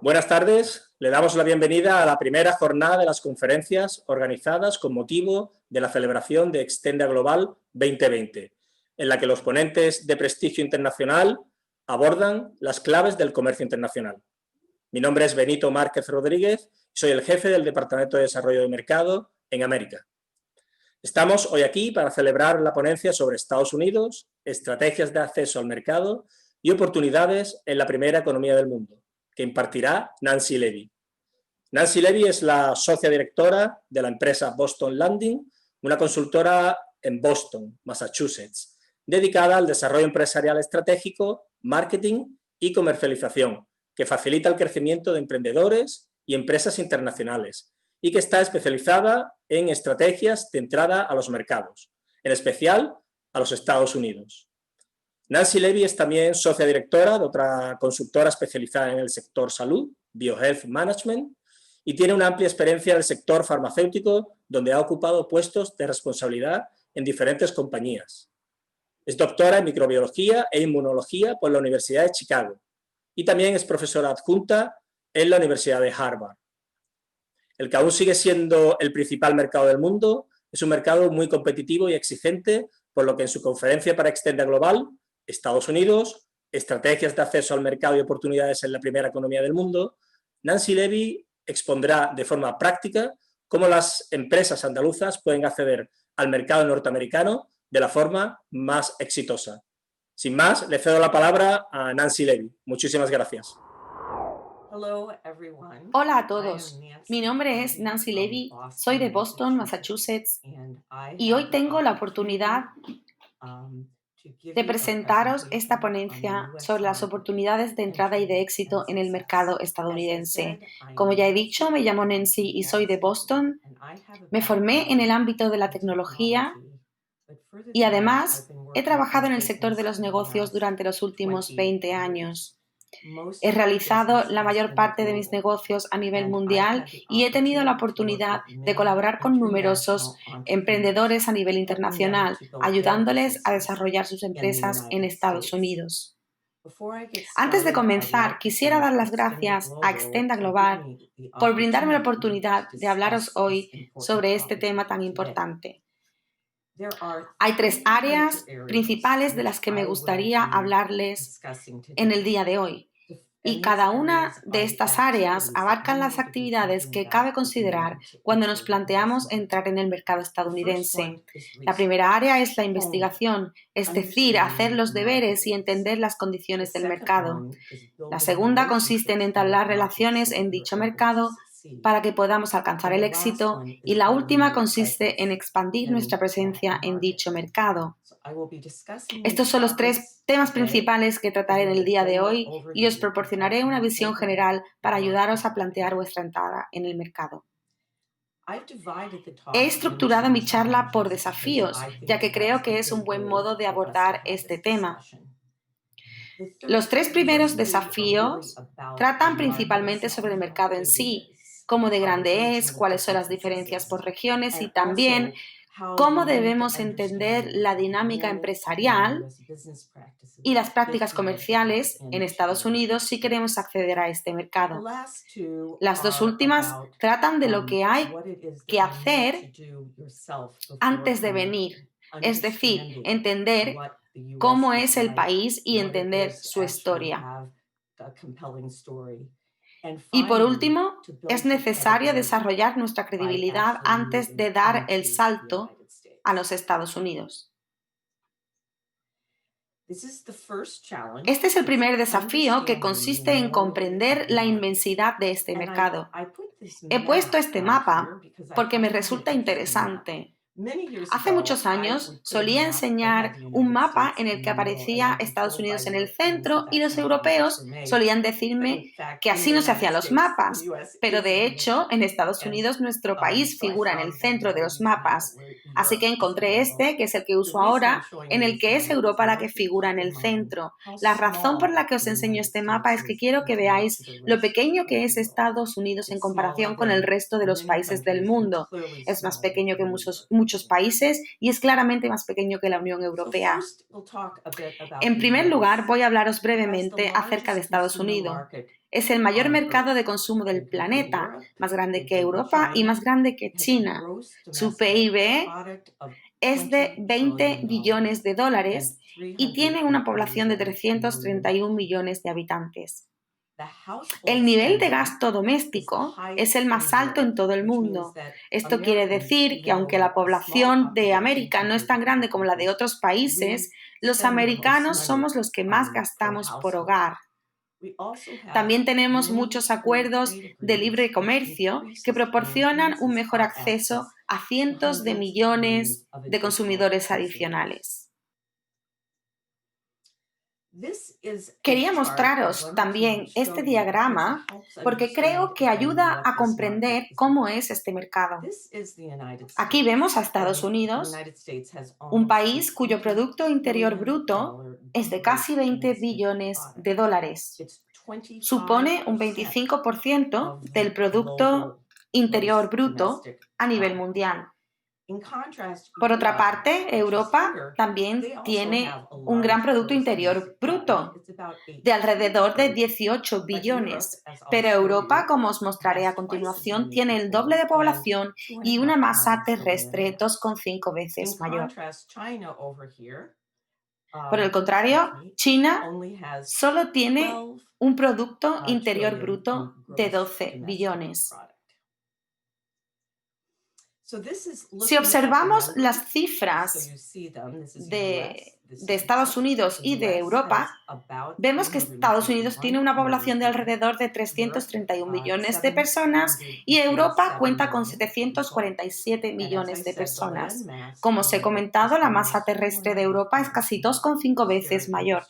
Buenas tardes, le damos la bienvenida a la primera jornada de las conferencias organizadas con motivo de la celebración de Extenda Global 2020, en la que los ponentes de prestigio internacional abordan las claves del comercio internacional. Mi nombre es Benito Márquez Rodríguez y soy el jefe del Departamento de Desarrollo de Mercado en América. Estamos hoy aquí para celebrar la ponencia sobre Estados Unidos, estrategias de acceso al mercado y oportunidades en la primera economía del mundo, que impartirá Nancy Levy. Nancy Levy es la socia directora de la empresa Boston Landing, una consultora en Boston, Massachusetts, dedicada al desarrollo empresarial estratégico, marketing y comercialización, que facilita el crecimiento de emprendedores y empresas internacionales y que está especializada en estrategias de entrada a los mercados, en especial a los Estados Unidos. Nancy Levy es también socia directora de otra consultora especializada en el sector salud, BioHealth Management, y tiene una amplia experiencia en el sector farmacéutico, donde ha ocupado puestos de responsabilidad en diferentes compañías. Es doctora en microbiología e inmunología por la Universidad de Chicago y también es profesora adjunta en la Universidad de Harvard. El que aún sigue siendo el principal mercado del mundo es un mercado muy competitivo y exigente, por lo que en su conferencia para Extenda Global, Estados Unidos, estrategias de acceso al mercado y oportunidades en la primera economía del mundo, Nancy Levy expondrá de forma práctica cómo las empresas andaluzas pueden acceder al mercado norteamericano de la forma más exitosa. Sin más, le cedo la palabra a Nancy Levy. Muchísimas gracias. Hola a todos, mi nombre es Nancy Levy, soy de Boston, Massachusetts, y hoy tengo la oportunidad de presentaros esta ponencia sobre las oportunidades de entrada y de éxito en el mercado estadounidense. Como ya he dicho, me llamo Nancy y soy de Boston. Me formé en el ámbito de la tecnología y además he trabajado en el sector de los negocios durante los últimos 20 años. He realizado la mayor parte de mis negocios a nivel mundial y he tenido la oportunidad de colaborar con numerosos emprendedores a nivel internacional, ayudándoles a desarrollar sus empresas en Estados Unidos. Antes de comenzar, quisiera dar las gracias a Extenda Global por brindarme la oportunidad de hablaros hoy sobre este tema tan importante. Hay tres áreas principales de las que me gustaría hablarles en el día de hoy. Y cada una de estas áreas abarcan las actividades que cabe considerar cuando nos planteamos entrar en el mercado estadounidense. La primera área es la investigación, es decir, hacer los deberes y entender las condiciones del mercado. La segunda consiste en entablar relaciones en dicho mercado para que podamos alcanzar el éxito, y la última consiste en expandir nuestra presencia en dicho mercado. Estos son los tres temas principales que trataré en el día de hoy y os proporcionaré una visión general para ayudaros a plantear vuestra entrada en el mercado. He estructurado mi charla por desafíos, ya que creo que es un buen modo de abordar este tema. Los tres primeros desafíos tratan principalmente sobre el mercado en sí, cómo de grande es, cuáles son las diferencias por regiones y también cómo debemos entender la dinámica empresarial y las prácticas comerciales en Estados Unidos si queremos acceder a este mercado. Las dos últimas tratan de lo que hay que hacer antes de venir, es decir, entender cómo es el país y entender su historia. Y por último, es necesario desarrollar nuestra credibilidad antes de dar el salto a los Estados Unidos. Este es el primer desafío, que consiste en comprender la inmensidad de este mercado. He puesto este mapa porque me resulta interesante. Hace muchos años solía enseñar un mapa en el que aparecía Estados Unidos en el centro y los europeos solían decirme que así no se hacían los mapas, pero de hecho en Estados Unidos nuestro país figura en el centro de los mapas. Así que encontré este, que es el que uso ahora, en el que es Europa la que figura en el centro. La razón por la que os enseño este mapa es que quiero que veáis lo pequeño que es Estados Unidos en comparación con el resto de los países del mundo. Es más pequeño que muchos muchos países y es claramente más pequeño que la Unión Europea. En primer lugar, voy a hablaros brevemente acerca de Estados Unidos. Es el mayor mercado de consumo del planeta, más grande que Europa y más grande que China. Su PIB es de 20 billones de dólares y tiene una población de 331 millones de habitantes. El nivel de gasto doméstico es el más alto en todo el mundo. Esto quiere decir que aunque la población de América no es tan grande como la de otros países, los americanos somos los que más gastamos por hogar. También tenemos muchos acuerdos de libre comercio que proporcionan un mejor acceso a cientos de millones de consumidores adicionales. Quería mostraros también este diagrama porque creo que ayuda a comprender cómo es este mercado. Aquí vemos a Estados Unidos, un país cuyo Producto Interior Bruto es de casi 20 billones de dólares. Supone un 25% del Producto Interior Bruto a nivel mundial. Por otra parte, Europa también tiene un gran Producto Interior Bruto de alrededor de 18 billones, pero Europa, como os mostraré a continuación, tiene el doble de población y una masa terrestre 2,5 veces mayor. Por el contrario, China solo tiene un Producto Interior Bruto de 12 billones. Si observamos las cifras de Estados Unidos y de Europa, vemos que Estados Unidos tiene una población de alrededor de 331 millones de personas y Europa cuenta con 747 millones de personas. Como os he comentado, la masa terrestre de Europa es casi 2,5 veces mayor.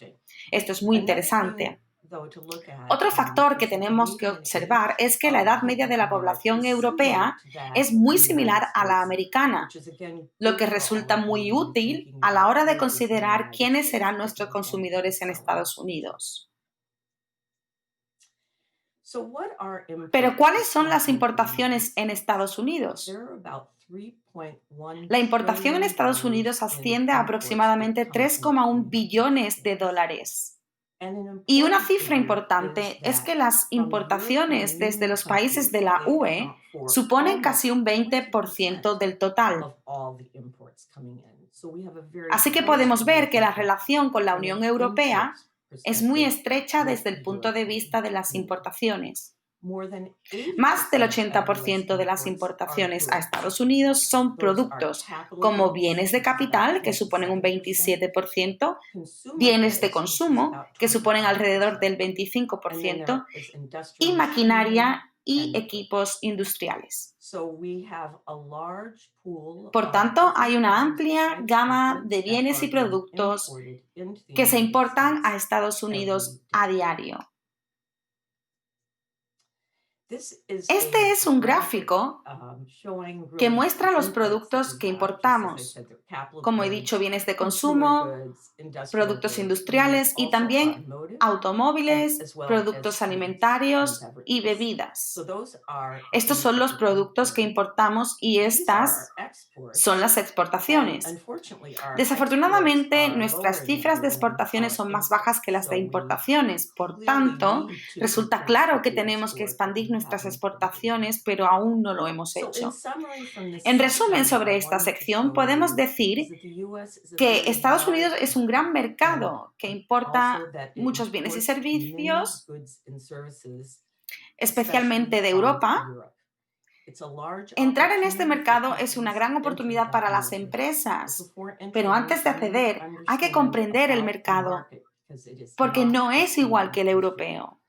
Esto es muy interesante. Otro factor que tenemos que observar es que la edad media de la población europea es muy similar a la americana, lo que resulta muy útil a la hora de considerar quiénes serán nuestros consumidores en Estados Unidos. Pero, ¿cuáles son las importaciones en Estados Unidos? La importación en Estados Unidos asciende a aproximadamente 3,1 billones de dólares. Y una cifra importante es que las importaciones desde los países de la UE suponen casi un 20% del total. Así que podemos ver que la relación con la Unión Europea es muy estrecha desde el punto de vista de las importaciones. Más del 80% de las importaciones a Estados Unidos son productos como bienes de capital, que suponen un 27%, bienes de consumo, que suponen alrededor del 25%, y maquinaria y equipos industriales. Por tanto, hay una amplia gama de bienes y productos que se importan a Estados Unidos a diario. Este es un gráfico que muestra los productos que importamos. Como he dicho, bienes de consumo, productos industriales y también automóviles, productos alimentarios y bebidas. Estos son los productos que importamos y estas son las exportaciones. Desafortunadamente, nuestras cifras de exportaciones son más bajas que las de importaciones. Por tanto, resulta claro que tenemos que expandir nuestras exportaciones, pero aún no lo hemos hecho. En resumen, sobre esta sección, podemos decir que Estados Unidos es un gran mercado que importa muchos bienes y servicios, especialmente de Europa. Entrar en este mercado es una gran oportunidad para las empresas, pero antes de acceder hay que comprender el mercado, porque no es igual que el europeo.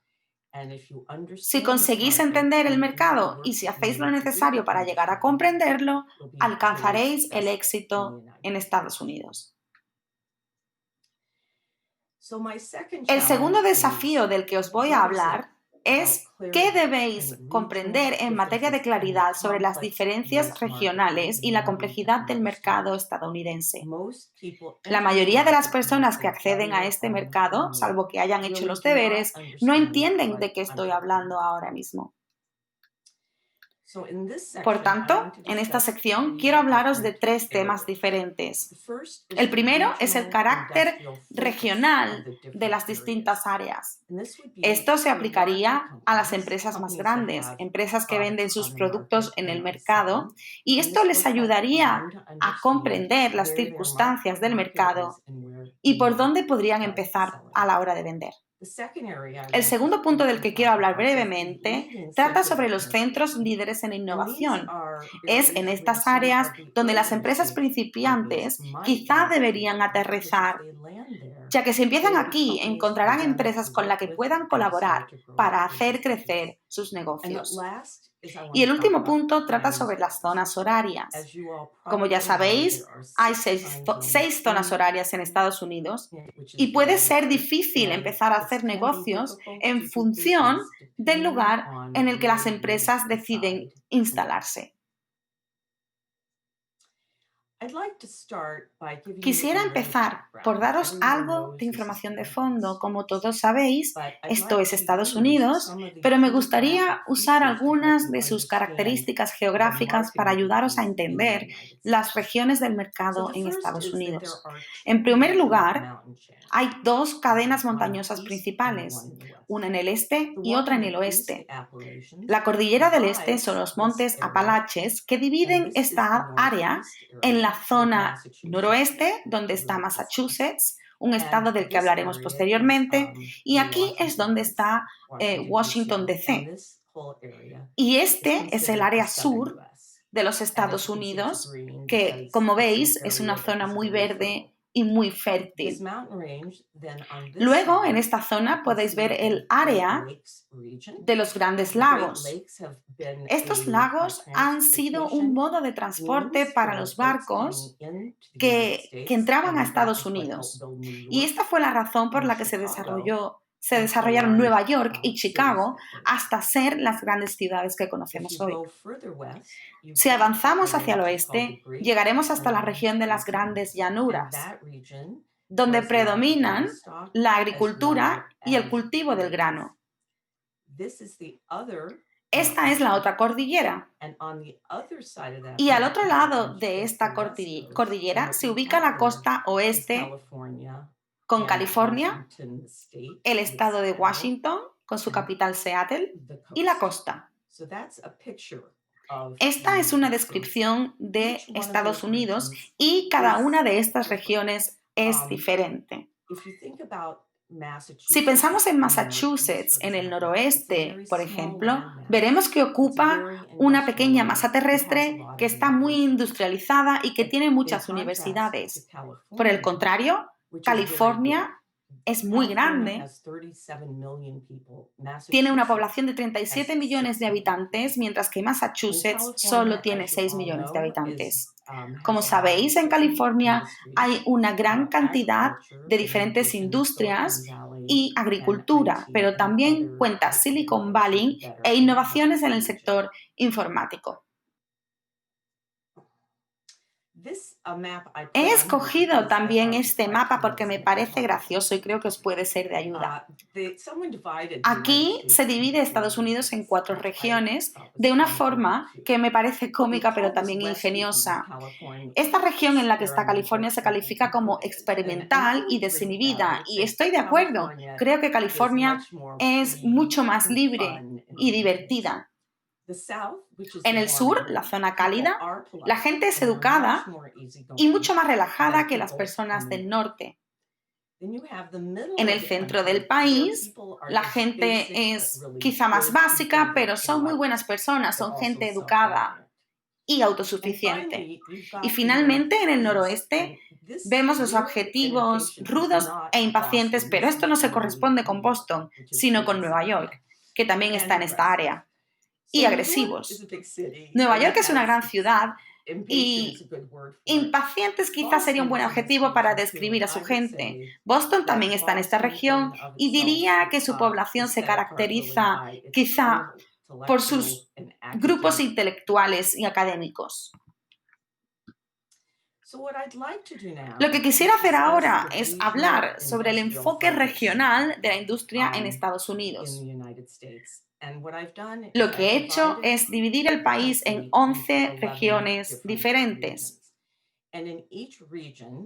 Si conseguís entender el mercado y si hacéis lo necesario para llegar a comprenderlo, alcanzaréis el éxito en Estados Unidos. El segundo desafío del que os voy a hablar es qué debéis comprender en materia de claridad sobre las diferencias regionales y la complejidad del mercado estadounidense. La mayoría de las personas que acceden a este mercado, salvo que hayan hecho los deberes, no entienden de qué estoy hablando ahora mismo. Por tanto, en esta sección quiero hablaros de 3 temas diferentes. El primero es el carácter regional de las distintas áreas. Esto se aplicaría a las empresas más grandes, empresas que venden sus productos en el mercado, y esto les ayudaría a comprender las circunstancias del mercado y por dónde podrían empezar a la hora de vender. El segundo punto del que quiero hablar brevemente trata sobre los centros líderes en innovación. Es en estas áreas donde las empresas principiantes quizá deberían aterrizar, ya que si empiezan aquí encontrarán empresas con las que puedan colaborar para hacer crecer sus negocios. Y el último punto trata sobre las zonas horarias. Como ya sabéis, hay 6 zonas horarias en Estados Unidos y puede ser difícil empezar a hacer negocios en función del lugar en el que las empresas deciden instalarse. Quisiera empezar por daros algo de información de fondo. Como todos sabéis, esto es Estados Unidos, pero me gustaría usar algunas de sus características geográficas para ayudaros a entender las regiones del mercado en Estados Unidos. En primer lugar, hay 2 cadenas montañosas principales, una en el este y otra en el oeste. La cordillera del este son los montes Apalaches que dividen esta área en la zona noroeste, donde está Massachusetts, un estado del que hablaremos posteriormente, y aquí es donde está Washington, D.C. Y este es el área sur de los Estados Unidos, que, como veis, es una zona muy verde y muy fértil. Luego, en esta zona podéis ver el área de los Grandes Lagos. Estos lagos han sido un modo de transporte para los barcos que entraban a Estados Unidos. Y esta fue la razón por la que se desarrollaron Nueva York y Chicago hasta ser las grandes ciudades que conocemos hoy. Si avanzamos hacia el oeste, llegaremos hasta la región de las Grandes Llanuras, donde predominan la agricultura y el cultivo del grano. Esta es la otra cordillera. Y al otro lado de esta cordillera se ubica la costa oeste con California, el estado de Washington con su capital Seattle y la costa. Esta es una descripción de Estados Unidos y cada una de estas regiones es diferente. Si pensamos en Massachusetts, en el noroeste, por ejemplo, veremos que ocupa una pequeña masa terrestre que está muy industrializada y que tiene muchas universidades. Por el contrario, California es muy grande. Tiene una población de 37 millones de habitantes, mientras que Massachusetts solo tiene 6 millones de habitantes. Como sabéis, en California hay una gran cantidad de diferentes industrias y agricultura, pero también cuenta Silicon Valley e innovaciones en el sector informático. He escogido también este mapa porque me parece gracioso y creo que os puede ser de ayuda. Aquí se divide Estados Unidos en 4 regiones de una forma que me parece cómica pero también ingeniosa. Esta región en la que está California se califica como experimental y desinhibida y estoy de acuerdo. Creo que California es mucho más libre y divertida. En el sur, la zona cálida, la gente es educada y mucho más relajada que las personas del norte. En el centro del país, la gente es quizá más básica, pero son muy buenas personas, son gente educada y autosuficiente. Y finalmente, en el noroeste, vemos los objetivos rudos e impacientes, pero esto no se corresponde con Boston, sino con Nueva York, que también está en esta área. Y agresivos. Nueva York es una gran ciudad y impacientes quizás sería un buen adjetivo para describir a su gente. Boston también está en esta región y diría que su población se caracteriza quizá por sus grupos intelectuales y académicos. Lo que quisiera hacer ahora es hablar sobre el enfoque regional de la industria en Estados Unidos. Lo que he hecho es dividir el país en 11 regiones diferentes.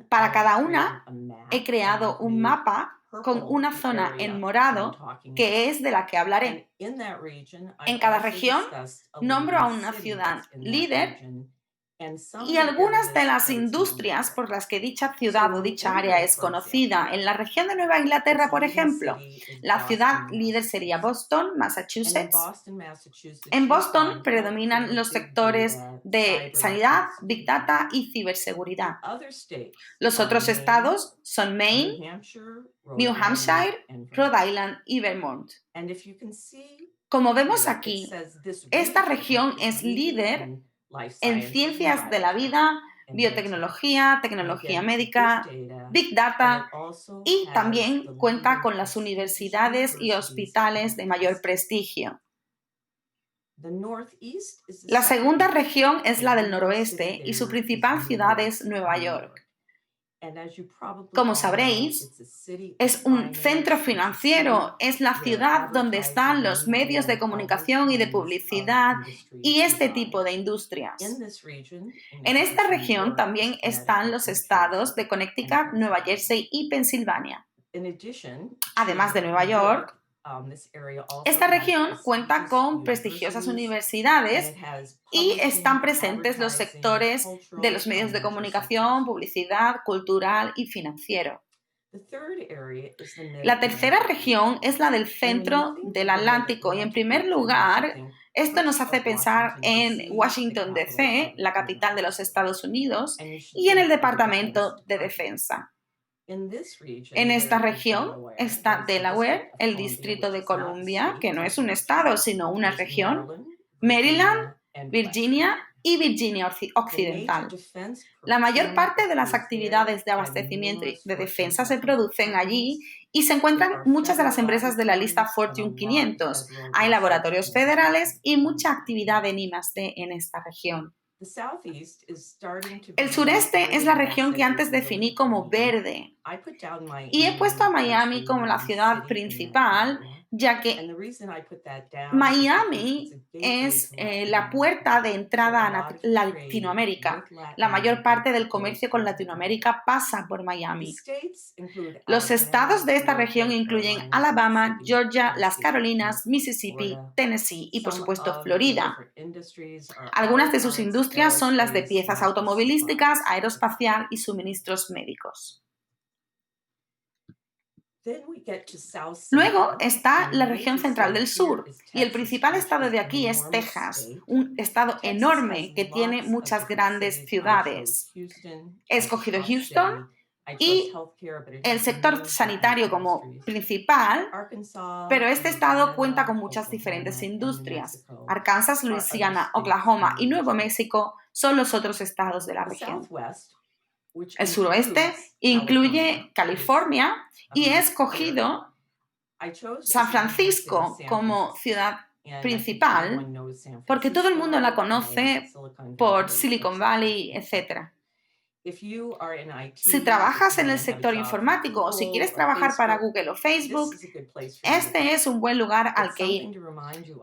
Para cada una, he creado un mapa con una zona en morado que es de la que hablaré. En cada región, nombro a una ciudad líder y algunas de las industrias por las que dicha ciudad o dicha área es conocida. En la región de Nueva Inglaterra, por ejemplo, la ciudad líder sería Boston, Massachusetts. En Boston predominan los sectores de sanidad, Big Data y ciberseguridad. Los otros estados son Maine, New Hampshire, Rhode Island y Vermont. Como vemos aquí, esta región es líder en ciencias de la vida, biotecnología, tecnología médica, Big Data y también cuenta con las universidades y hospitales de mayor prestigio. La segunda región es la del noroeste y su principal ciudad es Nueva York. Como sabréis, es un centro financiero, es la ciudad donde están los medios de comunicación y de publicidad y este tipo de industrias. En esta región también están los estados de Connecticut, Nueva Jersey y Pensilvania. Además de Nueva York, esta región cuenta con prestigiosas universidades y están presentes los sectores de los medios de comunicación, publicidad, cultural y financiero. La tercera región es la del centro del Atlántico y en primer lugar, esto nos hace pensar en Washington, D.C., la capital de los Estados Unidos, y en el Departamento de Defensa. En esta región está Delaware, el Distrito de Columbia, que no es un estado, sino una región, Maryland, Virginia y Virginia Occidental. La mayor parte de las actividades de abastecimiento y de defensa se producen allí y se encuentran muchas de las empresas de la lista Fortune 500. Hay laboratorios federales y mucha actividad en I+D en esta región. El sureste es la región que antes definí como verde y he puesto a Miami como la ciudad principal, ya que Miami es la puerta de entrada a Latinoamérica. La mayor parte del comercio con Latinoamérica pasa por Miami. Los estados de esta región incluyen Alabama, Georgia, las Carolinas, Mississippi, Tennessee y, por supuesto, Florida. Algunas de sus industrias son las de piezas automovilísticas, aeroespacial y suministros médicos. Luego está la región central del sur y el principal estado de aquí es Texas, un estado enorme que tiene muchas grandes ciudades. He escogido Houston y el sector sanitario como principal, pero este estado cuenta con muchas diferentes industrias. Arkansas, Luisiana, Oklahoma y Nuevo México son los otros estados de la región. El suroeste incluye California y he escogido San Francisco como ciudad principal porque todo el mundo la conoce por Silicon Valley, etc. Si trabajas en el sector informático o si quieres trabajar para Google o Facebook, este es un buen lugar al que ir.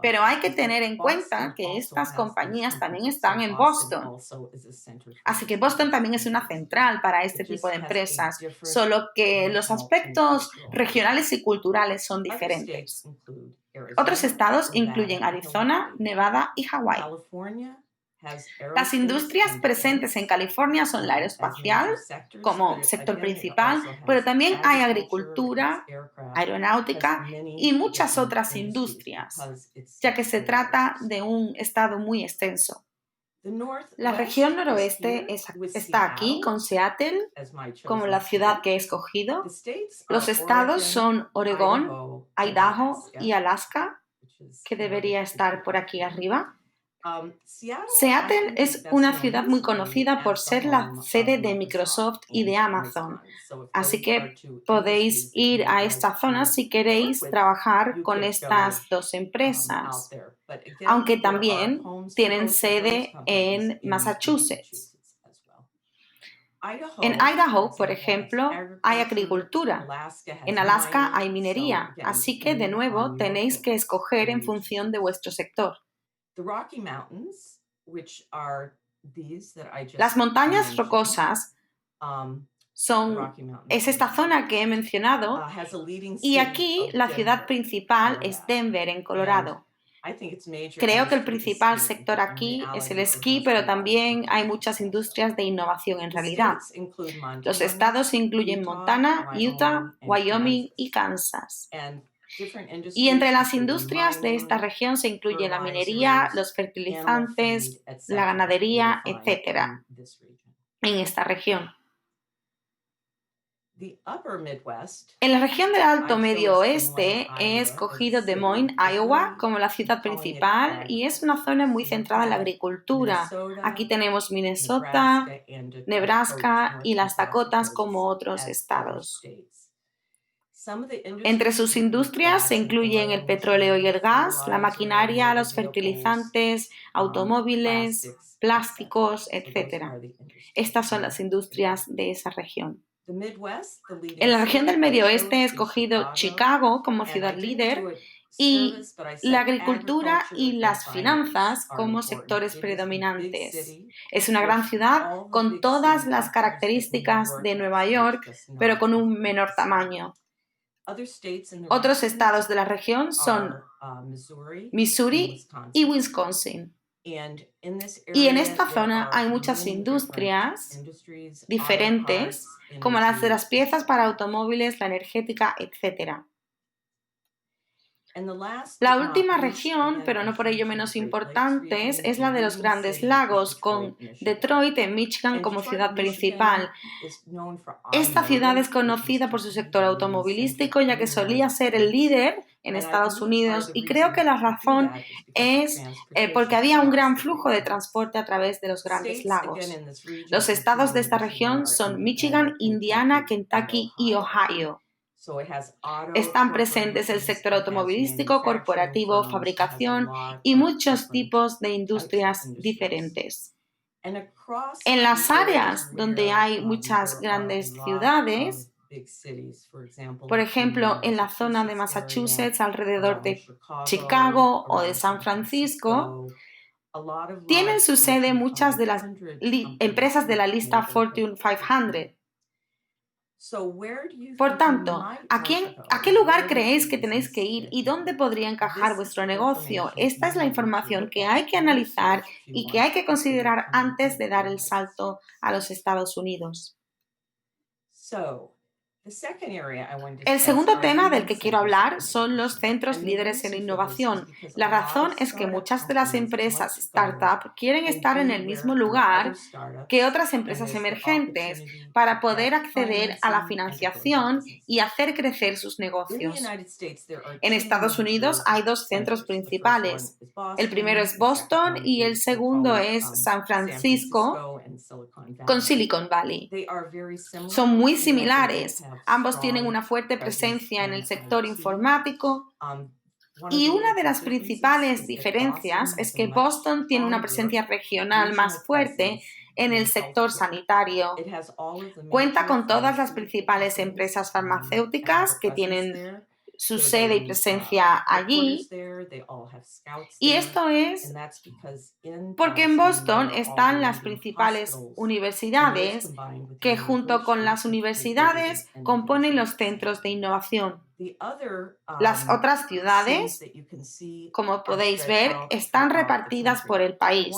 Pero hay que tener en cuenta que estas compañías también están en Boston. Así que Boston también es una central para este tipo de empresas, solo que los aspectos regionales y culturales son diferentes. Otros estados incluyen Arizona, Nevada y Hawái. Las industrias presentes en California son la aeroespacial como sector principal, pero también hay agricultura, aeronáutica y muchas otras industrias, ya que se trata de un estado muy extenso. La región noroeste está aquí con Seattle como la ciudad que he escogido. Los estados son Oregón, Idaho y Alaska, que debería estar por aquí arriba. Seattle es una ciudad muy conocida por ser la sede de Microsoft y de Amazon, así que podéis ir a esta zona si queréis trabajar con estas dos empresas, aunque también tienen sede en Massachusetts. En Idaho, por ejemplo, hay agricultura. En Alaska hay minería. Así que, de nuevo, tenéis que escoger en función de vuestro sector. Las montañas rocosas es esta zona que he mencionado, y aquí la ciudad principal es Denver, en Colorado. Creo que el principal sector aquí es el esquí, pero también hay muchas industrias de innovación en realidad. Los estados incluyen Montana, Utah, Wyoming y Kansas. Y entre las industrias de esta región se incluye la minería, los fertilizantes, la ganadería, etc. en esta región. En la región del Alto Medio Oeste he escogido Des Moines, Iowa, como la ciudad principal, y es una zona muy centrada en la agricultura. Aquí tenemos Minnesota, Nebraska y las Dakotas como otros estados. Entre sus industrias se incluyen el petróleo y el gas, la maquinaria, los fertilizantes, automóviles, plásticos, etc. Estas son las industrias de esa región. En la región del Medio Oeste he escogido Chicago como ciudad líder y la agricultura y las finanzas como sectores predominantes. Es una gran ciudad con todas las características de Nueva York, pero con un menor tamaño. Otros estados de la región son Missouri y Wisconsin. Y en esta zona hay muchas industrias diferentes, como las de las piezas para automóviles, la energética, etc. La última región, pero no por ello menos importante, es la de los Grandes Lagos, con Detroit en Michigan como ciudad principal. Esta ciudad es conocida por su sector automovilístico, ya que solía ser el líder en Estados Unidos, y creo que la razón es porque había un gran flujo de transporte a través de los Grandes Lagos. Los estados de esta región son Michigan, Indiana, Kentucky y Ohio. Están presentes el sector automovilístico, corporativo, fabricación y muchos tipos de industrias diferentes. En las áreas donde hay muchas grandes ciudades, por ejemplo, en la zona de Massachusetts, alrededor de Chicago o de San Francisco, tienen su sede muchas de las empresas de la lista Fortune 500. Por tanto, ¿a qué lugar creéis que tenéis que ir y dónde podría encajar vuestro negocio? Esta es la información que hay que analizar y que hay que considerar antes de dar el salto a los Estados Unidos. El segundo tema del que quiero hablar son los centros líderes en innovación. La razón es que muchas de las empresas startup quieren estar en el mismo lugar que otras empresas emergentes para poder acceder a la financiación y hacer crecer sus negocios. En Estados Unidos hay dos centros principales. El primero es Boston y el segundo es San Francisco con Silicon Valley. Son muy similares. Ambos tienen una fuerte presencia en el sector informático. Y una de las principales diferencias es que Boston tiene una presencia regional más fuerte en el sector sanitario. Cuenta con todas las principales empresas farmacéuticas que tienen su sede y presencia allí. Y esto es porque en Boston están las principales universidades que junto con las universidades componen los centros de innovación. Las otras ciudades, como podéis ver, están repartidas por el país.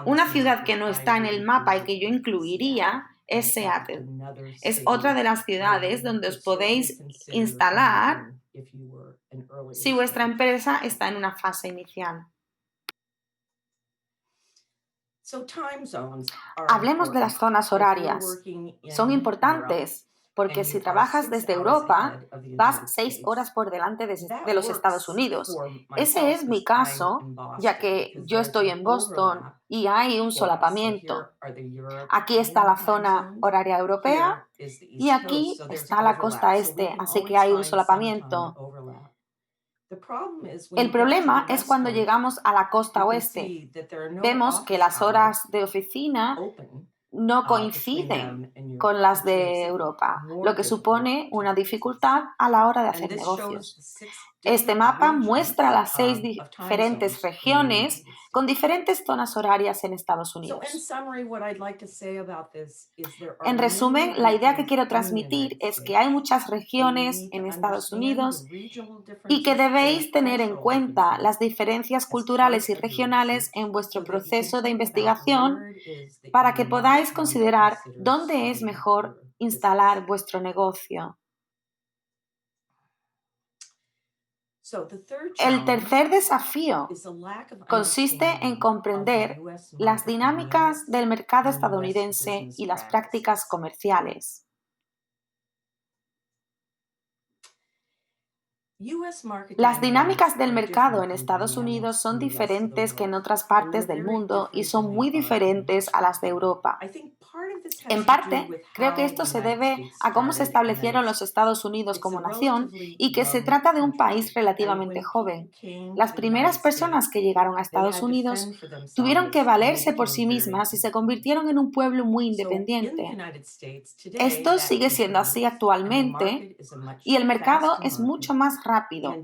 Una ciudad que no está en el mapa y que yo incluiría es Seattle. Es otra de las ciudades donde os podéis instalar si vuestra empresa está en una fase inicial. Hablemos de las zonas horarias. Son importantes porque si trabajas desde Europa, vas 6 horas por delante de los Estados Unidos. Ese es mi caso, ya que yo estoy en Boston y hay un solapamiento. Aquí está la zona horaria europea y aquí está la costa este, así que hay un solapamiento. El problema es cuando llegamos a la costa oeste. Vemos que las horas de oficina no coinciden con las de Europa, lo que supone una dificultad a la hora de hacer negocios. Este mapa muestra las 6 diferentes regiones con diferentes zonas horarias en Estados Unidos. En resumen, la idea que quiero transmitir es que hay muchas regiones en Estados Unidos y que debéis tener en cuenta las diferencias culturales y regionales en vuestro proceso de investigación para que podáis considerar dónde es mejor instalar vuestro negocio. El tercer desafío consiste en comprender las dinámicas del mercado estadounidense y las prácticas comerciales. Las dinámicas del mercado en Estados Unidos son diferentes que en otras partes del mundo y son muy diferentes a las de Europa. En parte, creo que esto se debe a cómo se establecieron los Estados Unidos como nación y que se trata de un país relativamente joven. Las primeras personas que llegaron a Estados Unidos tuvieron que valerse por sí mismas y se convirtieron en un pueblo muy independiente. Esto sigue siendo así actualmente y el mercado es mucho más rápido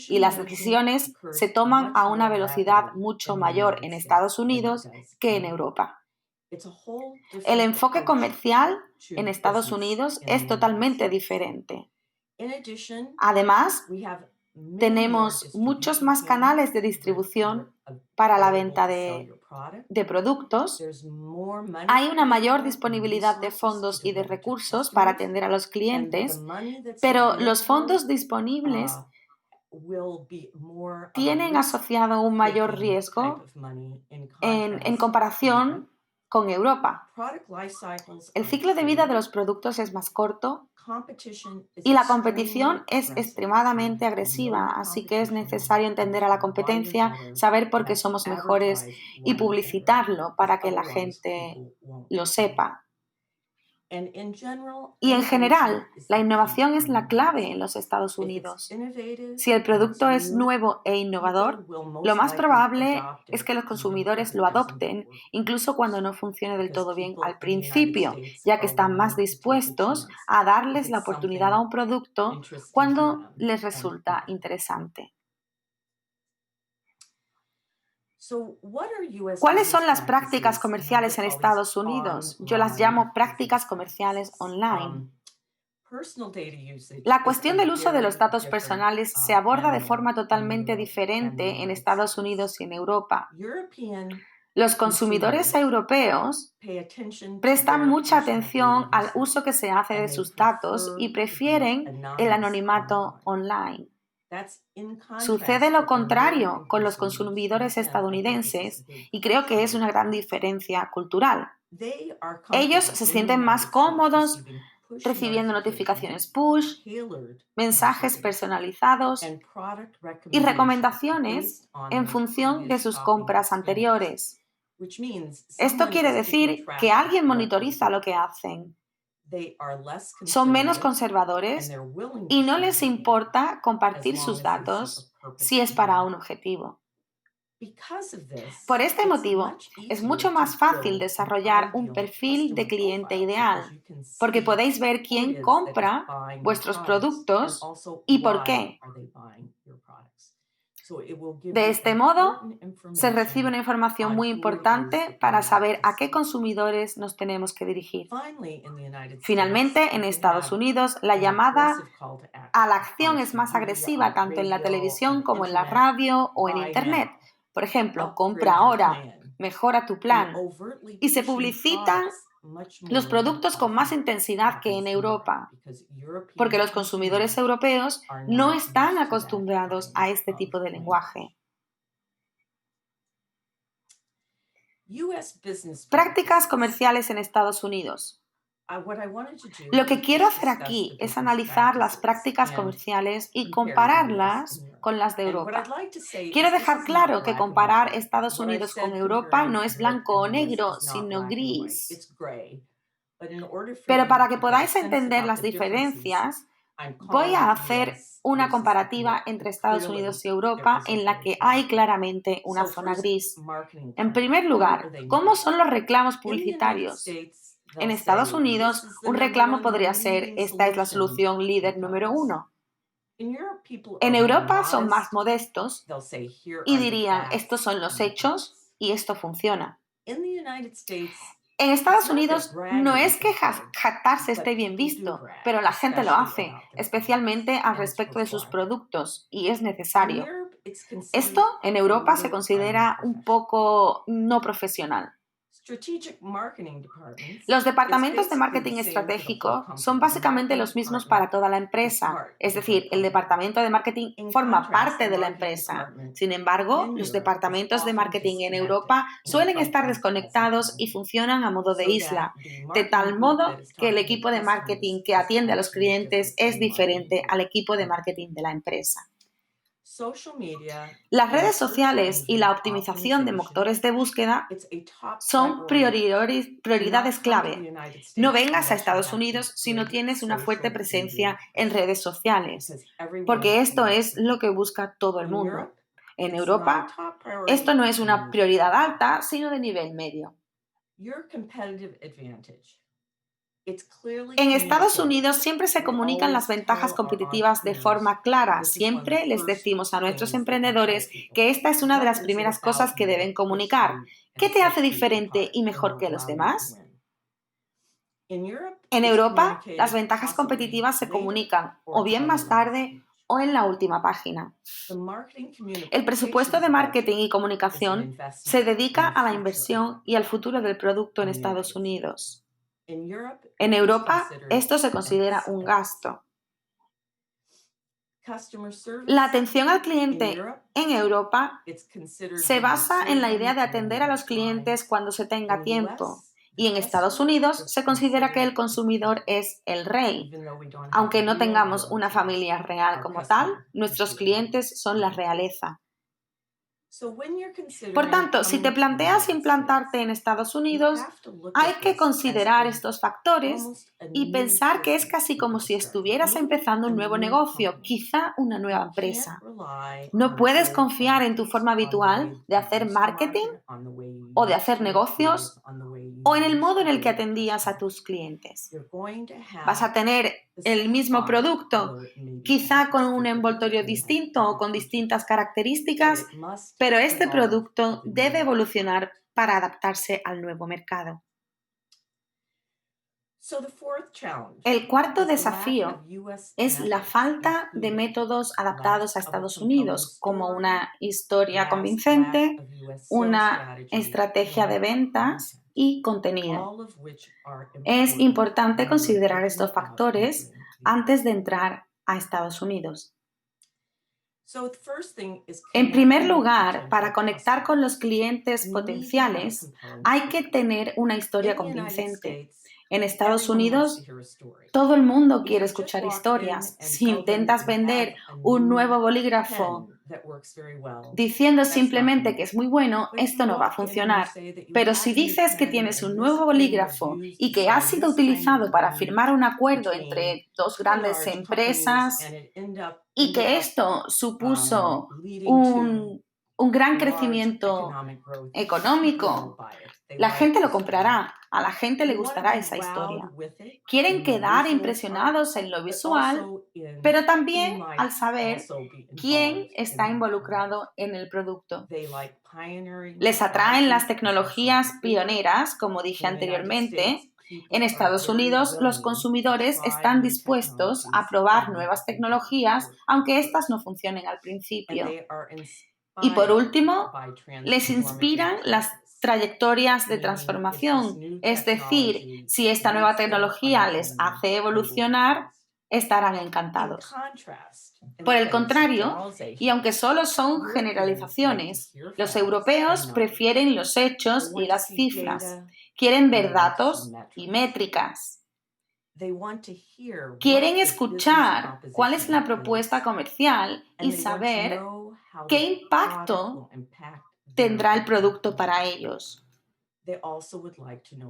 y las decisiones se toman a una velocidad mucho mayor en Estados Unidos que en Europa. El enfoque comercial en Estados Unidos es totalmente diferente. Además, tenemos muchos más canales de distribución para la venta de productos. Hay una mayor disponibilidad de fondos y de recursos para atender a los clientes, pero los fondos disponibles tienen asociado un mayor riesgo en comparación con Europa. El ciclo de vida de los productos es más corto y la competición es extremadamente agresiva, así que es necesario entender a la competencia, saber por qué somos mejores y publicitarlo para que la gente lo sepa. Y en general, la innovación es la clave en los Estados Unidos. Si el producto es nuevo e innovador, lo más probable es que los consumidores lo adopten, incluso cuando no funcione del todo bien al principio, ya que están más dispuestos a darles la oportunidad a un producto cuando les resulta interesante. ¿Cuáles son las prácticas comerciales en Estados Unidos? Yo las llamo prácticas comerciales online. La cuestión del uso de los datos personales se aborda de forma totalmente diferente en Estados Unidos y en Europa. Los consumidores europeos prestan mucha atención al uso que se hace de sus datos y prefieren el anonimato online. Sucede lo contrario con los consumidores estadounidenses y creo que es una gran diferencia cultural. Ellos se sienten más cómodos recibiendo notificaciones push, mensajes personalizados y recomendaciones en función de sus compras anteriores. Esto quiere decir que alguien monitoriza lo que hacen. Son menos conservadores y no les importa compartir sus datos si es para un objetivo. Por este motivo, es mucho más fácil desarrollar un perfil de cliente ideal, porque podéis ver quién compra vuestros productos y por qué. De este modo, se recibe una información muy importante para saber a qué consumidores nos tenemos que dirigir. Finalmente, en Estados Unidos, la llamada a la acción es más agresiva tanto en la televisión como en la radio o en Internet. Por ejemplo, compra ahora, mejora tu plan. Y se publicitan los productos con más intensidad que en Europa, porque los consumidores europeos no están acostumbrados a este tipo de lenguaje. Prácticas comerciales en Estados Unidos. Lo que quiero hacer aquí es analizar las prácticas comerciales y compararlas con las de Europa. Quiero dejar claro que comparar Estados Unidos con Europa no es blanco o negro, sino gris. Pero para que podáis entender las diferencias, Voy a hacer una comparativa entre Estados Unidos y Europa en la que hay claramente una zona gris. En primer lugar, ¿cómo son los reclamos publicitarios? En Estados Unidos, un reclamo podría ser: esta es la solución líder número 1. En Europa son más modestos y dirían: estos son los hechos y esto funciona. En Estados Unidos no es que jactarse esté bien visto, pero la gente lo hace, especialmente al respecto de sus productos, y es necesario. Esto en Europa se considera un poco no profesional. Los departamentos de marketing estratégico son básicamente los mismos para toda la empresa, es decir, el departamento de marketing forma parte de la empresa. Sin embargo, los departamentos de marketing en Europa suelen estar desconectados y funcionan a modo de isla, de tal modo que el equipo de marketing que atiende a los clientes es diferente al equipo de marketing de la empresa. Las redes sociales y la optimización de motores de búsqueda son prioridades clave. No vengas a Estados Unidos si no tienes una fuerte presencia en redes sociales, porque esto es lo que busca todo el mundo. En Europa, esto no es una prioridad alta, sino de nivel medio. En Estados Unidos siempre se comunican las ventajas competitivas de forma clara. Siempre les decimos a nuestros emprendedores que esta es una de las primeras cosas que deben comunicar. ¿Qué te hace diferente y mejor que los demás? En Europa, las ventajas competitivas se comunican o bien más tarde o en la última página. El presupuesto de marketing y comunicación se dedica a la inversión y al futuro del producto en Estados Unidos. En Europa, esto se considera un gasto. La atención al cliente en Europa se basa en la idea de atender a los clientes cuando se tenga tiempo. Y en Estados Unidos se considera que el consumidor es el rey. Aunque no tengamos una familia real como tal, nuestros clientes son la realeza. Por tanto, si te planteas implantarte en Estados Unidos, hay que considerar estos factores y pensar que es casi como si estuvieras empezando un nuevo negocio, quizá una nueva empresa. No puedes confiar en tu forma habitual de hacer marketing o de hacer negocios o en el modo en el que atendías a tus clientes. Vas a tener el mismo producto, quizá con un envoltorio distinto o con distintas características, pero este producto debe evolucionar para adaptarse al nuevo mercado. El cuarto desafío es la falta de métodos adaptados a Estados Unidos, como una historia convincente, una estrategia de ventas y contenido. Es importante considerar estos factores antes de entrar a Estados Unidos. En primer lugar, para conectar con los clientes potenciales, hay que tener una historia convincente. En Estados Unidos, todo el mundo quiere escuchar historias. Si intentas vender un nuevo bolígrafo diciendo simplemente que es muy bueno, esto no va a funcionar. Pero si dices que tienes un nuevo bolígrafo y que ha sido utilizado para firmar un acuerdo entre dos grandes empresas y que esto supuso un gran crecimiento económico, la gente lo comprará, a la gente le gustará esa historia. Quieren quedar impresionados en lo visual, pero también al saber quién está involucrado en el producto. Les atraen las tecnologías pioneras, como dije anteriormente. En Estados Unidos, los consumidores están dispuestos a probar nuevas tecnologías, aunque éstas no funcionen al principio. Y por último, les inspiran las trayectorias de transformación, es decir, si esta nueva tecnología les hace evolucionar, estarán encantados. Por el contrario, y aunque solo son generalizaciones, los europeos prefieren los hechos y las cifras, quieren ver datos y métricas. Quieren escuchar cuál es la propuesta comercial y saber qué impacto tendrá el producto para ellos.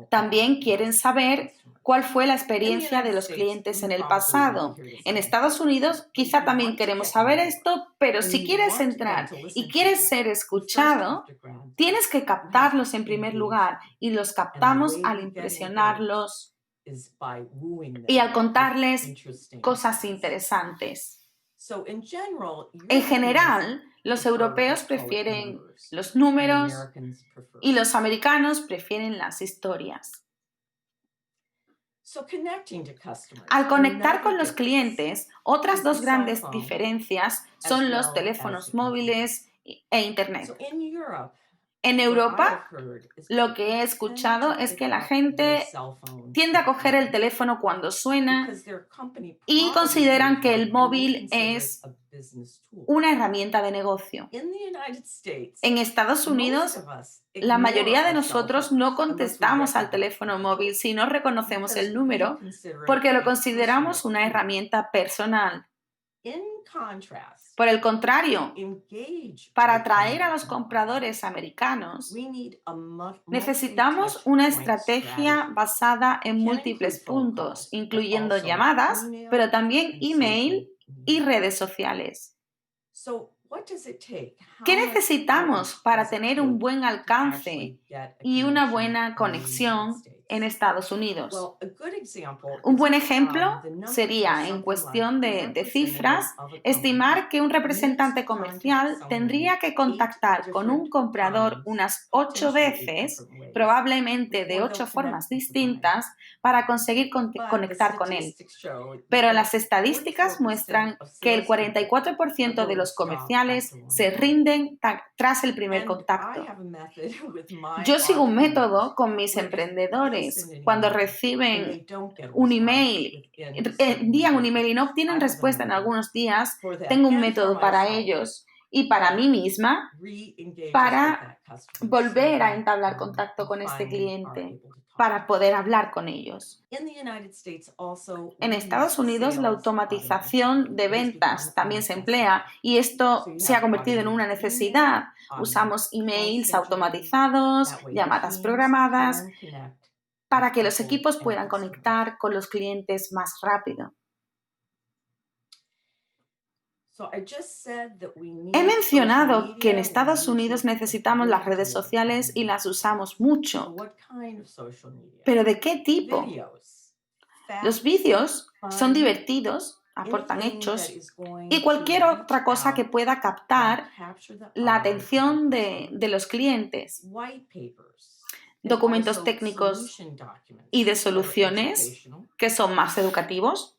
También quieren saber cuál fue la experiencia de los clientes en el pasado. En Estados Unidos quizá también queremos saber esto, pero si quieres entrar y quieres ser escuchado, tienes que captarlos en primer lugar y los captamos al impresionarlos y al contarles cosas interesantes. En general, los europeos prefieren los números y los americanos prefieren las historias. Al conectar con los clientes, otras dos grandes diferencias son los teléfonos móviles e Internet. En Europa, lo que he escuchado es que la gente tiende a coger el teléfono cuando suena y consideran que el móvil es una herramienta de negocio. En Estados Unidos, la mayoría de nosotros no contestamos al teléfono móvil si no reconocemos el número porque lo consideramos una herramienta personal. Por el contrario, para atraer a los compradores americanos, necesitamos una estrategia basada en múltiples puntos, incluyendo llamadas, pero también email y redes sociales. ¿Qué necesitamos para tener un buen alcance y una buena conexión en Estados Unidos? Un buen ejemplo sería, en cuestión de cifras, estimar que un representante comercial tendría que contactar con un comprador unas 8 veces, probablemente de 8 formas distintas, para conseguir conectar con él. Pero las estadísticas muestran que el 44% de los comerciales se rinden tras el primer contacto. Yo sigo un método con mis emprendedores. Cuando reciben un email, envían un email y no obtienen respuesta en algunos días, tengo un método para ellos y para mí misma para volver a entablar contacto con este cliente, para poder hablar con ellos. En Estados Unidos, la automatización de ventas también se emplea y esto se ha convertido en una necesidad. Usamos emails automatizados, llamadas programadas, para que los equipos puedan conectar con los clientes más rápido. He mencionado que en Estados Unidos necesitamos las redes sociales y las usamos mucho. ¿Pero de qué tipo? Los vídeos son divertidos, aportan hechos y cualquier otra cosa que pueda captar la atención de los clientes. Documentos técnicos y de soluciones que son más educativos.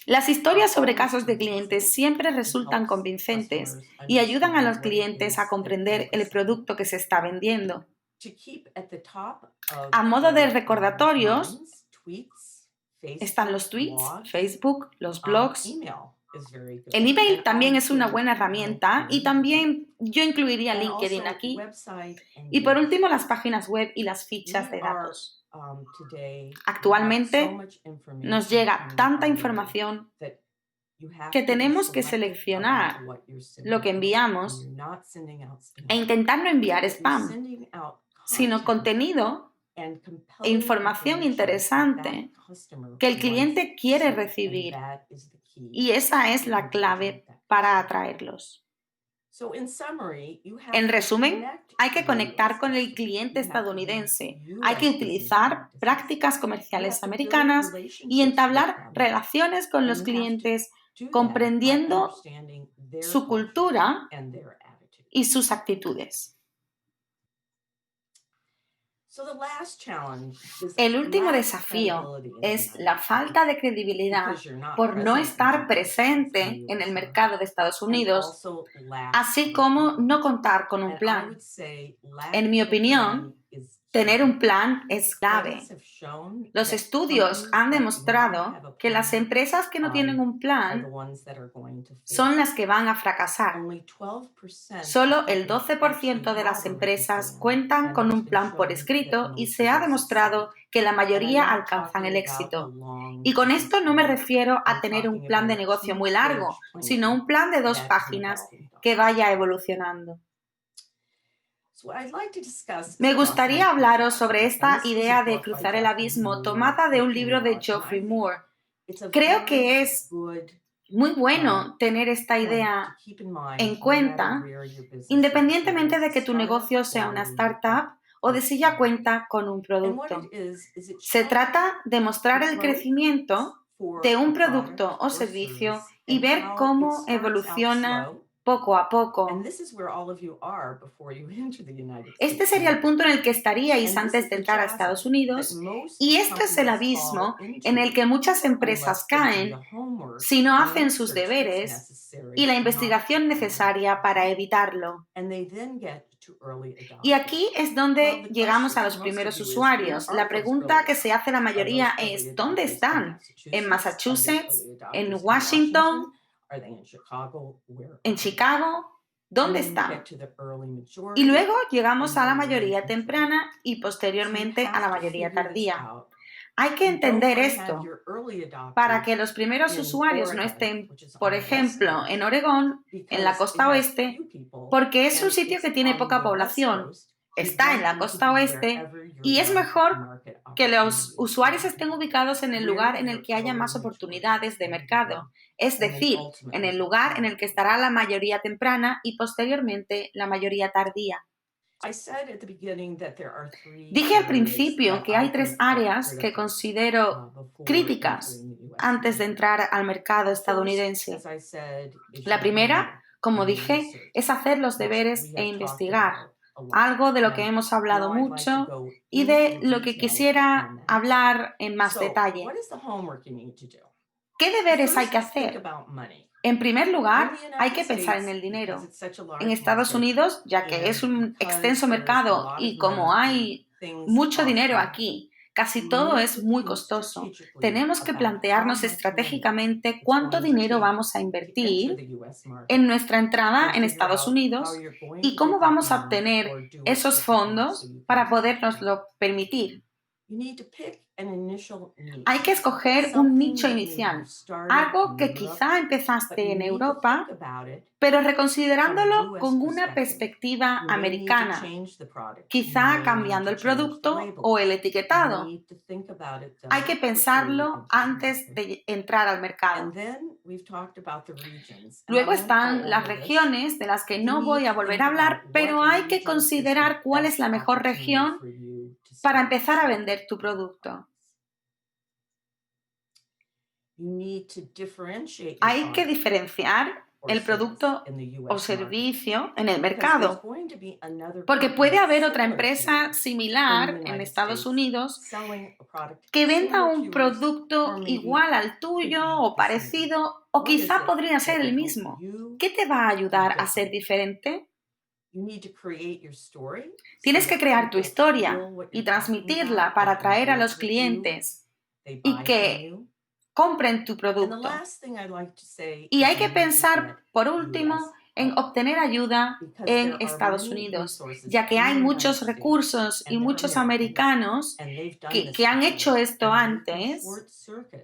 Las historias sobre casos de clientes siempre resultan convincentes y ayudan a los clientes a comprender el producto que se está vendiendo. A modo de recordatorios, están los tweets, Facebook, los blogs. El email también es una buena herramienta y también yo incluiría LinkedIn aquí. Y por último, las páginas web y las fichas de datos. Actualmente nos llega tanta información que tenemos que seleccionar lo que enviamos e intentar no enviar spam, sino contenido e información interesante que el cliente quiere recibir. Y esa es la clave para atraerlos. En resumen, hay que conectar con el cliente estadounidense, hay que utilizar prácticas comerciales americanas y entablar relaciones con los clientes comprendiendo su cultura y sus actitudes. El último desafío es la falta de credibilidad por no estar presente en el mercado de Estados Unidos, así como no contar con un plan. En mi opinión, tener un plan es clave. Los estudios han demostrado que las empresas que no tienen un plan son las que van a fracasar. Solo el 12% de las empresas cuentan con un plan por escrito y se ha demostrado que la mayoría alcanzan el éxito. Y con esto no me refiero a tener un plan de negocio muy largo, sino un plan de 2 páginas que vaya evolucionando. Me gustaría hablaros sobre esta idea de cruzar el abismo tomada de un libro de Geoffrey Moore. Creo que es muy bueno tener esta idea en cuenta, independientemente de que tu negocio sea una startup o de si ya cuenta con un producto. Se trata de mostrar el crecimiento de un producto o servicio y ver cómo evoluciona poco a poco. Este sería el punto en el que estaríais antes de entrar a Estados Unidos, y esto es el abismo en el que muchas empresas caen si no hacen sus deberes y la investigación necesaria para evitarlo. Y aquí es donde llegamos a los primeros usuarios. La pregunta que se hace la mayoría es, ¿dónde están? ¿En Massachusetts? ¿En Washington? ¿En Chicago? ¿Dónde están? Y luego llegamos a la mayoría temprana y posteriormente a la mayoría tardía. Hay que entender esto para que los primeros usuarios no estén, por ejemplo, en Oregón, en la costa oeste, porque es un sitio que tiene poca población. Está en la costa oeste y es mejor que los usuarios estén ubicados en el lugar en el que haya más oportunidades de mercado, es decir, en el lugar en el que estará la mayoría temprana y posteriormente la mayoría tardía. Dije al principio que hay 3 áreas que considero críticas antes de entrar al mercado estadounidense. La primera, como dije, es hacer los deberes e investigar, algo de lo que hemos hablado mucho y de lo que quisiera hablar en más detalle. ¿Qué deberes hay que hacer? En primer lugar, hay que pensar en el dinero. En Estados Unidos, ya que es un extenso mercado y como hay mucho dinero aquí, casi todo es muy costoso, tenemos que plantearnos estratégicamente cuánto dinero vamos a invertir en nuestra entrada en Estados Unidos y cómo vamos a obtener esos fondos para podernoslo permitir. Hay que escoger un nicho inicial, algo que quizá empezaste en Europa, pero reconsiderándolo con una perspectiva americana, quizá cambiando el producto o el etiquetado. Hay que pensarlo antes de entrar al mercado. Luego están las regiones de las que no voy a volver a hablar, pero hay que considerar cuál es la mejor región para empezar a vender tu producto. Hay que diferenciar el producto o servicio en el mercado, porque puede haber otra empresa similar en Estados Unidos que venda un producto igual al tuyo o parecido, o quizá podría ser el mismo. ¿Qué te va a ayudar a ser diferente? Tienes que crear tu historia y transmitirla para atraer a los clientes y que compren tu producto. Y hay que pensar, por último, en obtener ayuda en Estados Unidos, ya que hay muchos recursos y muchos americanos que han hecho esto antes,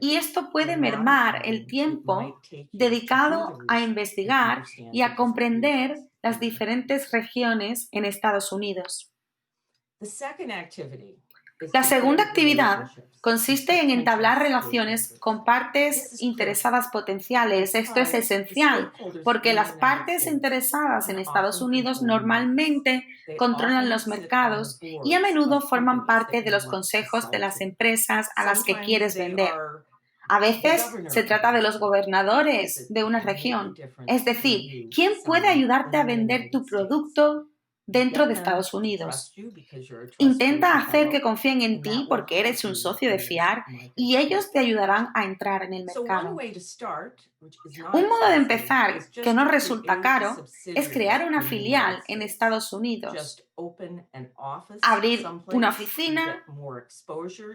y esto puede mermar el tiempo dedicado a investigar y a comprender las diferentes regiones en Estados Unidos. La segunda actividad consiste en entablar relaciones con partes interesadas potenciales. Esto es esencial porque las partes interesadas en Estados Unidos normalmente controlan los mercados y a menudo forman parte de los consejos de las empresas a las que quieres vender. A veces se trata de los gobernadores de una región, es decir, ¿quién puede ayudarte a vender tu producto dentro de Estados Unidos? Intenta hacer que confíen en ti porque eres un socio de fiar y ellos te ayudarán a entrar en el mercado. Un modo de empezar que no resulta caro es crear una filial en Estados Unidos. Abrir una oficina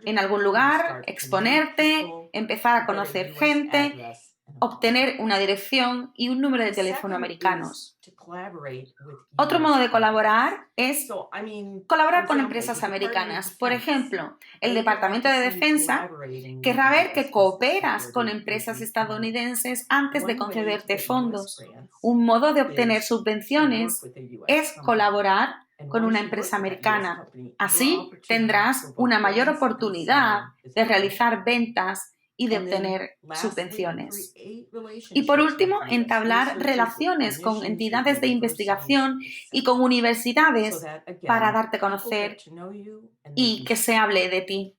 en algún lugar, exponerte, empezar a conocer gente, obtener una dirección y un número de teléfono americanos. Otro modo de colaborar es colaborar con empresas americanas. Por ejemplo, el Departamento de Defensa querrá ver que cooperas con empresas estadounidenses antes de concederte fondos. Un modo de obtener subvenciones es colaborar con una empresa americana. Así tendrás una mayor oportunidad de realizar ventas y de obtener subvenciones. Y por último, entablar relaciones con entidades de investigación y con universidades para darte a conocer y que se hable de ti.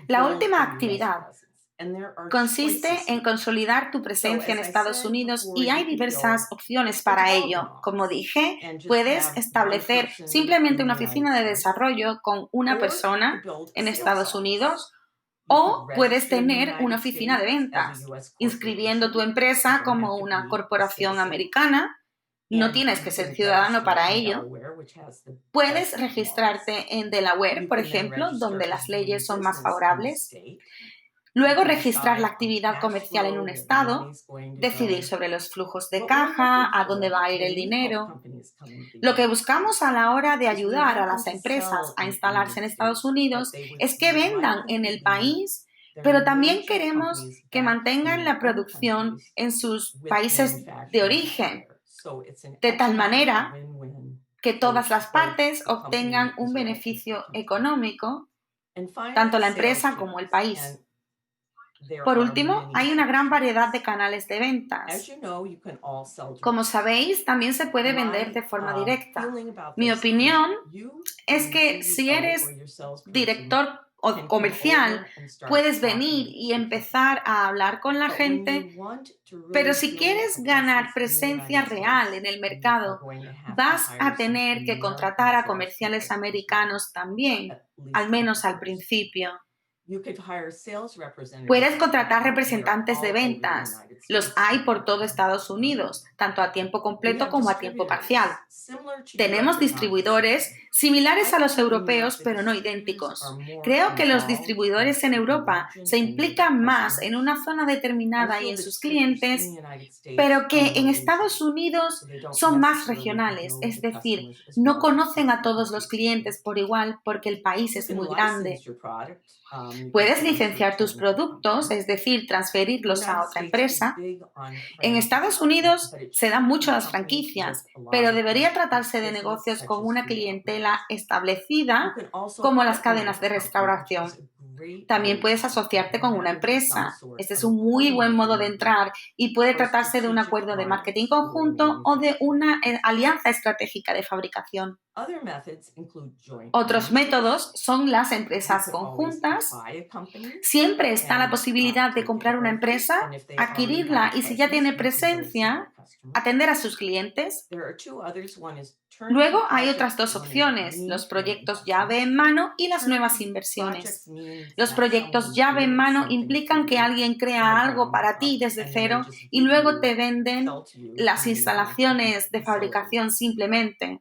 La última actividad consiste en consolidar tu presencia en Estados Unidos y hay diversas opciones para ello. Como dije, puedes establecer simplemente una oficina de desarrollo con una persona en Estados Unidos o puedes tener una oficina de ventas, inscribiendo tu empresa como una corporación americana. No tienes que ser ciudadano para ello. Puedes registrarte en Delaware, por ejemplo, donde las leyes son más favorables. Luego, registrar la actividad comercial en un estado, decidir sobre los flujos de caja, a dónde va a ir el dinero. Lo que buscamos a la hora de ayudar a las empresas a instalarse en Estados Unidos es que vendan en el país, pero también queremos que mantengan la producción en sus países de origen, de tal manera que todas las partes obtengan un beneficio económico, tanto la empresa como el país. Por último, hay una gran variedad de canales de ventas. Como sabéis, también se puede vender de forma directa. Mi opinión es que si eres director o comercial, puedes venir y empezar a hablar con la gente, pero si quieres ganar presencia real en el mercado, vas a tener que contratar a comerciales americanos también, al menos al principio. Puedes contratar representantes de ventas. Los hay por todo Estados Unidos, tanto a tiempo completo como a tiempo parcial. Tenemos distribuidores similares a los europeos, pero no idénticos. Creo que los distribuidores en Europa se implican más en una zona determinada y en sus clientes, pero que en Estados Unidos son más regionales, es decir, no conocen a todos los clientes por igual porque el país es muy grande. Puedes licenciar tus productos, es decir, transferirlos a otra empresa. En Estados Unidos se dan mucho las franquicias, pero debería tratarse de negocios con una clientela establecida, como las cadenas de restauración. También puedes asociarte con una empresa. Este es un muy buen modo de entrar y puede tratarse de un acuerdo de marketing conjunto o de una alianza estratégica de fabricación. Otros métodos son las empresas conjuntas. Siempre está la posibilidad de comprar una empresa, adquirirla y si ya tiene presencia, atender a sus clientes. Luego hay otras dos opciones, los proyectos llave en mano y las nuevas inversiones. Los proyectos llave en mano implican que alguien crea algo para ti desde cero y luego te venden las instalaciones de fabricación simplemente.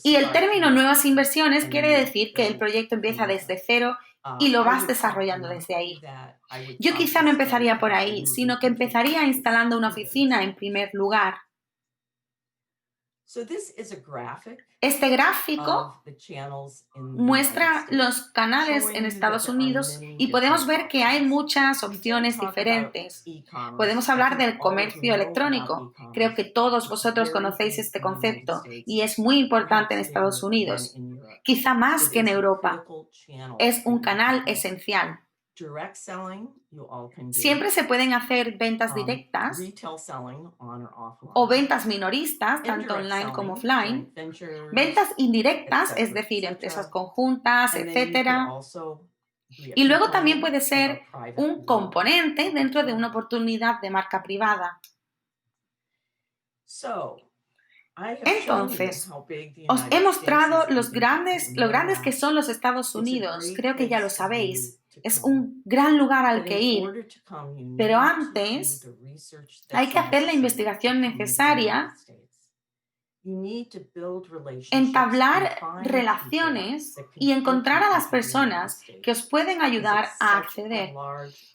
Y el término nuevas inversiones quiere decir que el proyecto empieza desde cero y lo vas desarrollando desde ahí. Yo quizá no empezaría por ahí, sino que empezaría instalando una oficina en primer lugar. Este gráfico muestra los canales en Estados Unidos y podemos ver que hay muchas opciones diferentes. Podemos hablar del comercio electrónico. Creo que todos vosotros conocéis este concepto y es muy importante en Estados Unidos, quizá más que en Europa. Es un canal esencial. Siempre se pueden hacer ventas directas o ventas minoristas, tanto online como offline. Ventas indirectas, es decir, empresas conjuntas, etc. Y luego también puede ser un componente dentro de una oportunidad de marca privada. Entonces, os he mostrado lo grandes que son los Estados Unidos. Creo que ya lo sabéis. Es un gran lugar al que ir. Pero antes hay que hacer la investigación necesaria, entablar relaciones y encontrar a las personas que os pueden ayudar a acceder.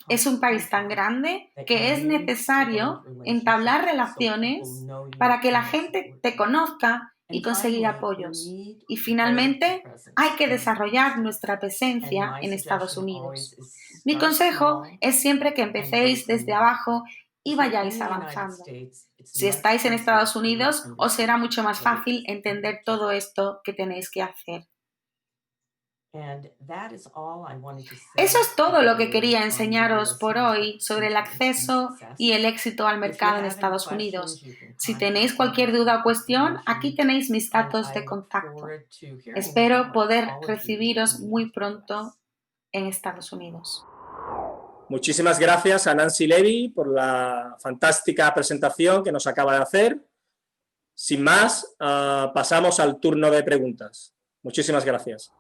Es un país tan grande que es necesario entablar relaciones para que la gente te conozca y conseguir apoyos. Y finalmente, hay que desarrollar nuestra presencia en Estados Unidos. Mi consejo es siempre que empecéis desde abajo y vayáis avanzando. Si estáis en Estados Unidos, os será mucho más fácil entender todo esto que tenéis que hacer. Eso es todo lo que quería enseñaros por hoy sobre el acceso y el éxito al mercado en Estados Unidos. Si tenéis cualquier duda o cuestión, aquí tenéis mis datos de contacto. Espero poder recibiros muy pronto en Estados Unidos. Muchísimas gracias a Nancy Levy por la fantástica presentación que nos acaba de hacer. Sin más, pasamos al turno de preguntas. Muchísimas gracias.